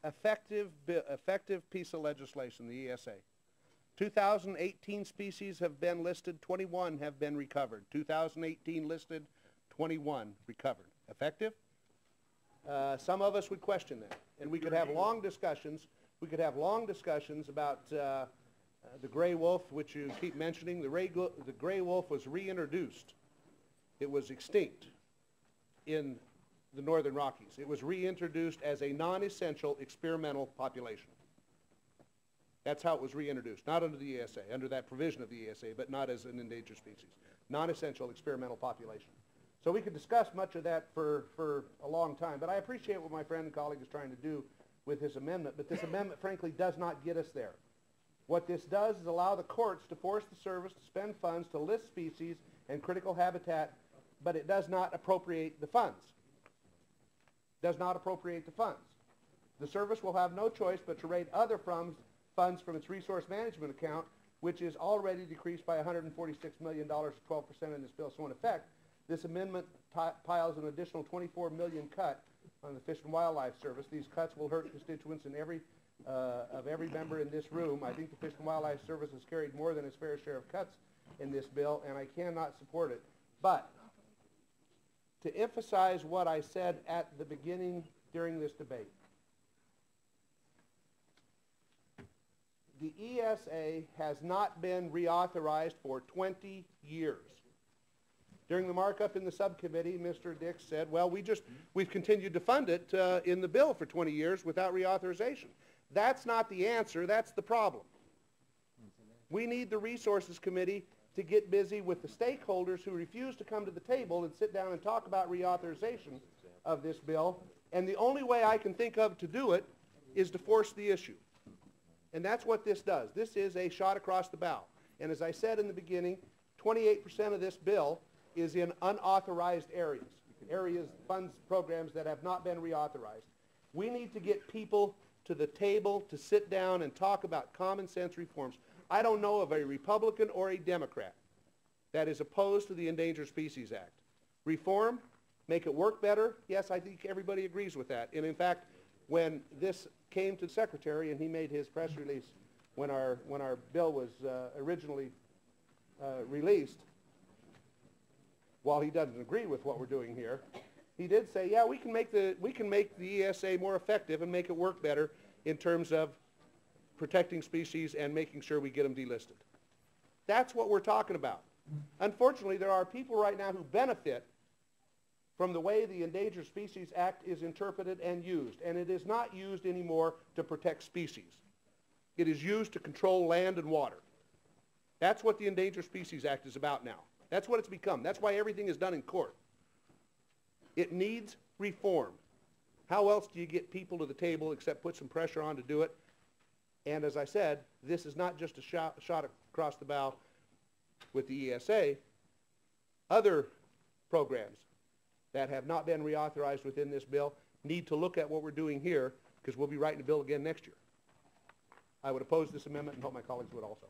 effective piece of legislation, the ESA. 2018 species have been listed, 21 have been recovered. 2018 listed, 21 recovered. Effective? Some of us would question that, and we could have long discussions. We could have long discussions about the gray wolf, which you keep mentioning. The gray wolf was reintroduced. It was extinct in the Northern Rockies. It was reintroduced as a non-essential experimental population. That's how it was reintroduced, not under the ESA, under that provision of the ESA, but not as an endangered species. Non-essential experimental population. So we could discuss much of that for a long time, but I appreciate what my friend and colleague is trying to do with this amendment, but this amendment, frankly, does not get us there. What this does is allow the courts to force the service to spend funds to list species and critical habitat, but it does not appropriate the funds. Does not appropriate the funds. The service will have no choice but to raid other funds from its resource management account, which is already decreased by $146 million, 12% in this bill. So in effect, this amendment piles an additional $24 million cut on the Fish and Wildlife Service. These cuts will hurt constituents in every member in this room. I think the Fish and Wildlife Service has carried more than its fair share of cuts in this bill, and I cannot support it. But to emphasize what I said at the beginning during this debate, the ESA has not been reauthorized for 20 years. During the markup in the subcommittee, Mr. Dix said, well, we've continued to fund it in the bill for 20 years without reauthorization. That's not the answer, that's the problem. We need the Resources Committee to get busy with the stakeholders who refuse to come to the table and sit down and talk about reauthorization of this bill. And the only way I can think of to do it is to force the issue. And that's what this does. This is a shot across the bow. And as I said in the beginning, 28% of this bill is in unauthorized areas, funds, programs that have not been reauthorized. We need to get people to the table to sit down and talk about common sense reforms. I don't know of a Republican or a Democrat that is opposed to the Endangered Species Act. Reform, make it work better, yes, I think everybody agrees with that. And in fact, when this came to the Secretary and he made his press release when our bill was originally released, while he doesn't agree with what we're doing here, he did say, yeah, we can make the ESA more effective and make it work better in terms of protecting species and making sure we get them delisted. That's what we're talking about. Unfortunately, there are people right now who benefit from the way the Endangered Species Act is interpreted and used, and it is not used anymore to protect species. It is used to control land and water. That's what the Endangered Species Act is about now. That's what it's become. That's why everything is done in court. It needs reform. How else do you get people to the table except put some pressure on to do it? And as I said, this is not just a shot across the bow with the ESA. Other programs that have not been reauthorized within this bill need to look at what we're doing here, because we'll be writing a bill again next year. I would oppose this amendment and hope my colleagues would also.